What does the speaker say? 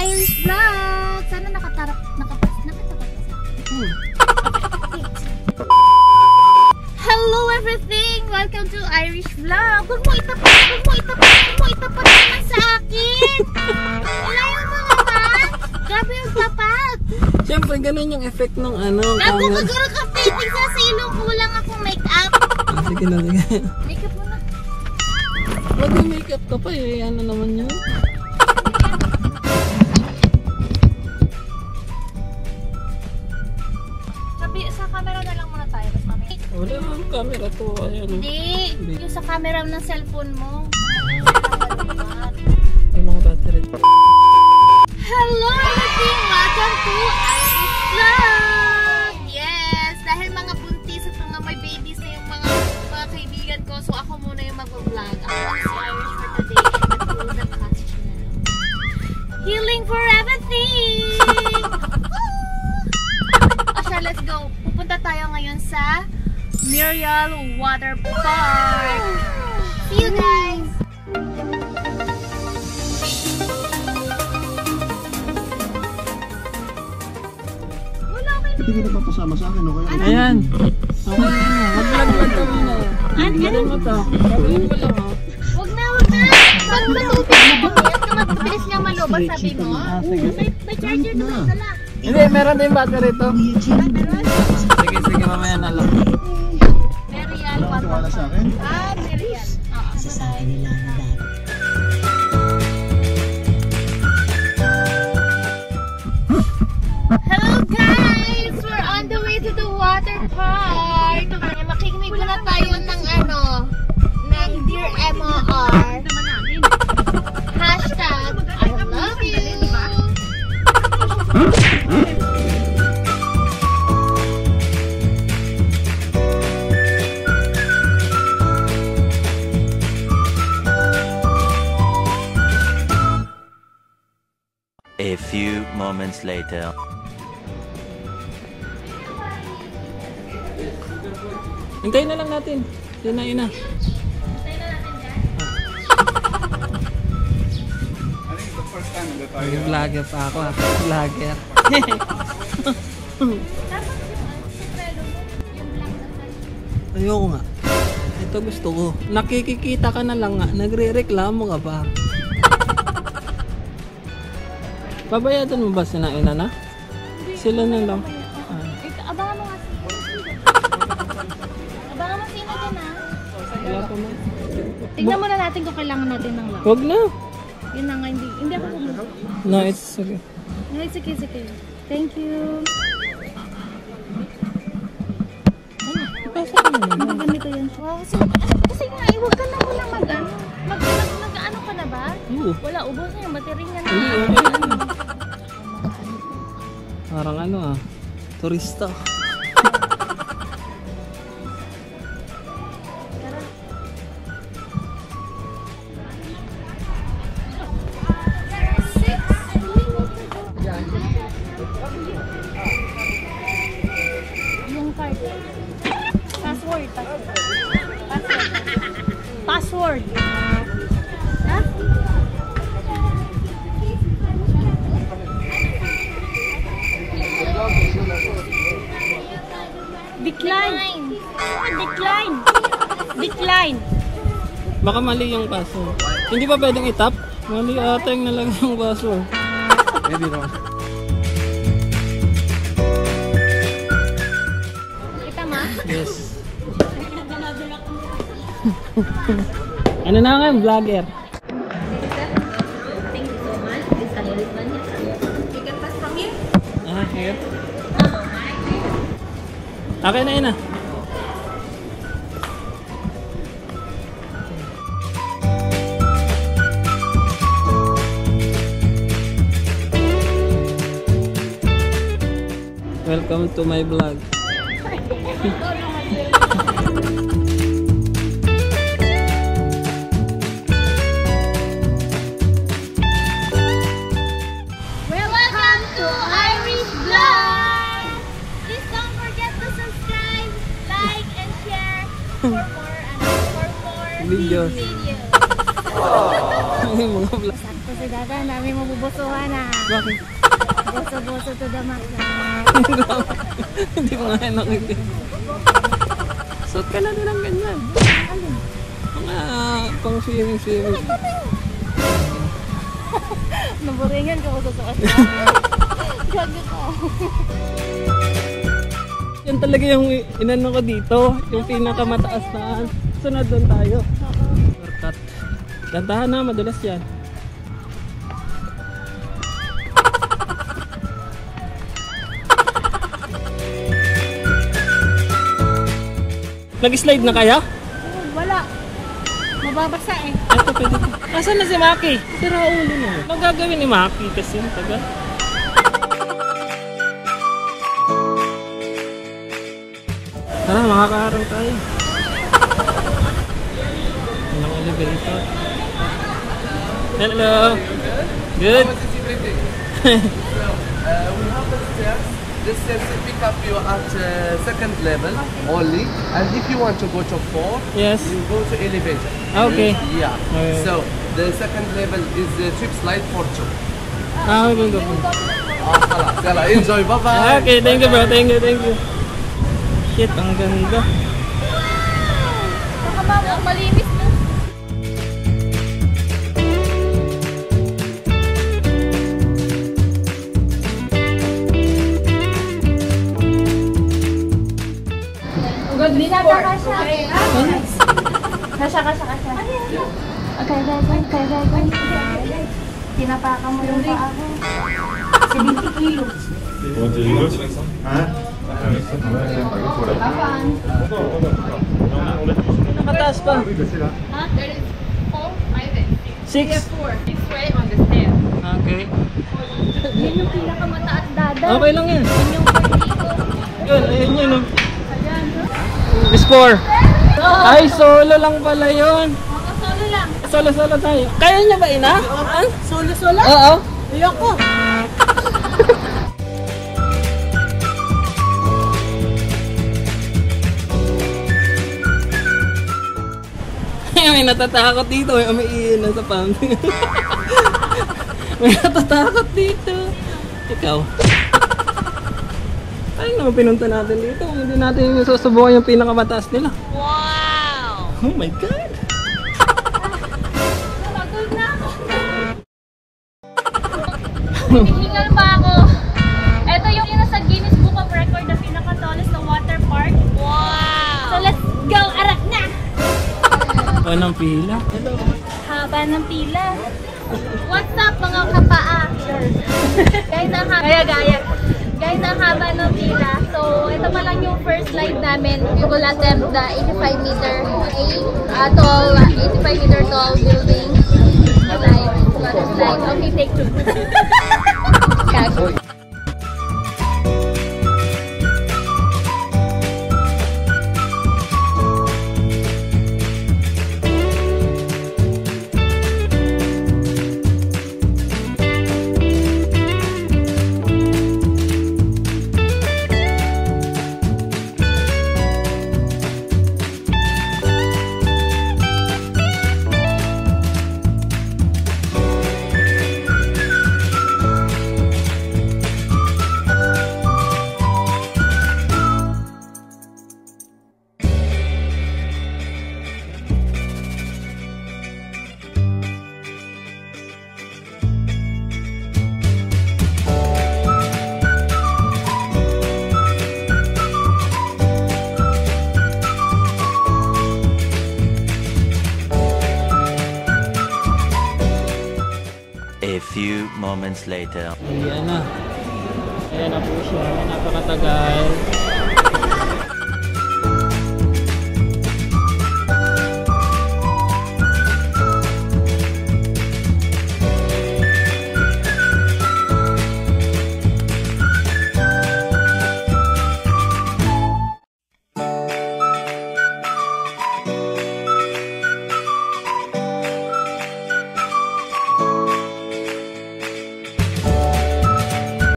Irish Vlog! Sana nakatarap ka sa Hello everything! Welcome to Irish Vlog! Huwag mo itapat naman sa akin! Wala yung mga mat! Grabe yung tapat! Siyempre, ganun yung effect ng ano. Naku, maguro ka painting sa silong kulang akong make-up! Sige na, sige. Make-up mo na. Wag yung make-up ka pa eh. Ano naman yun? Sa camera na lang muna tayo. Wala naman camera to. Ayan. Hindi. Yung sa camera ng cellphone mo. Yung mga battery. Hello everything! Welcome to Irish Vlog! Yes! Dahil mga buntis at mga may babies na yung mga kaibigan ko, so ako muna yung mag-vlog. Ako si Irish for today and the Cats channel. Healing for everything! O siya, let's go! Pupunta tayo ngayon sa Muriel Water Park! See you guys! Hindi ka napapasama sa akin, okay? Ayan. Okay na. Mag-vlog ka muna. Ano mo to? Gagawin mo lang ha. Huwag na! Pag matubig na kami, at mabilis nga malubas, sabi mo. Sige. May charger naman dala. Hindi, meron din battery to. Sige, mamaya na lang. Muriel Wala Water sa Park. akin? Muriel. Sasabi nila na dati. Hello guys! We're on the way to the water park. Makikinig na tayo ng ng Dear MOR. Hashtag I love you. A few moments later. Hintayin na lang natin. Yun na. Ano yung the first time na tayo? Yung vlogger pa ako ha. Vlogger. Ayoko nga. Ito gusto ko. Nakikikita ka na lang nga. Nagre-reklamo ka pa. Babayadan mo ba sina ina na? Sila na lang. Abangan mo nga Abangan mo sino dyan ha. Wala pa man. Tignan muna natin kung kailangan natin ng lock. Huwag na. Yun na nga, hindi ako pumunta. No, it's okay. No, it's okay. Thank you. Ipasa ka naman. Ganito yan. Wow, kasi nga, huwag ka na muna mag-ano ka na ba? Oo. Wala, ubos na yung battery nga na. Hindi, okay. Parang turista. Yung card. Password. Ha? Decline. Baka mali yung password. Hindi ba pwedeng itap? Mali ata yung nalagay yung password. Pwede naman. Kita ma? Yes. Ano na nga, vlogger? Thank you so much. This is one. You can pass from here? Here. Okay na yun na. Welcome to my vlog. Welcome to Irish Vlog! Please don't forget to subscribe, like, and share for more videos. Yung mga vlog. Sakto si Dada, namin mabubusuhan na. Bakit? Buso-buso to the max na. Hindi ko nga nakikita. Suot ka na din ang ganyan. Mga pang swimming. Naburingan ka ko sa suot. Gago ka. Yan talaga yung inano ko dito. Yung pinakamataas na. Sunod doon tayo. Shortcut. Dantahan na, madulas yan. Nag-slide na kaya? Wala. Mababasa eh. Ito, pwede ito. Nasaan na si Maki? Sira ulo na. Magagawin ni Maki kasi yung taga. Tara, makakaharang tayo. Ang elevator. Hello. Good. We have the stairs. The stairs will pick up you at second level only. And if you want to go to 4, Yes. you go to elevator. Okay. Yeah. Okay. So the second level is the trip slide for 2. Ah, okay, go. خلاص يلا enjoy. Bye bye. Okay, thank you bro. Thank you. Shit, ang ganda. Baka mama, malinis na. Hindi na kasha. Kasha. Okay, guys. Tinapakan mo yung paa ko. 70 kilos. Nakataas pa. Huh? There is 4, 5, and 6. 6. 4. This way on the stair. Okay. Yun yung pinakamataas, Dada. Okay lang yan. Yun yung vertigo. Yun, ayun yun. Oh. Ayan. Score. Ay, solo lang pala yun. Solo lang. Solo tayo. Kaya niya ba, ina? Solo? Oo. Ayoko. May natatakot dito. May umiiyan na sa pampi. May natatakot dito. Ikaw. Ay naman pinunta natin dito. Hindi natin susubukan yung pinakamataas nila. Wow! Oh my God! Pagod na ako. Hinihingal pa ako. Ito yung nasa Guinness Book of Record na pinaka-tallest na water park. Wow! So let's go! Arak na! Anong pila? Haba ng pila. What's up mga kapaa? Guys, ang haba. Gaya. Guys, ang haba ng pila. So, ito pa lang yung first slide namin. We will attempt the 85-meter tall, 85-meter tall building. Slide. Okay, take 2. Kago. A few moments later. Ayan na. Ayan na po siya. Napakatagal.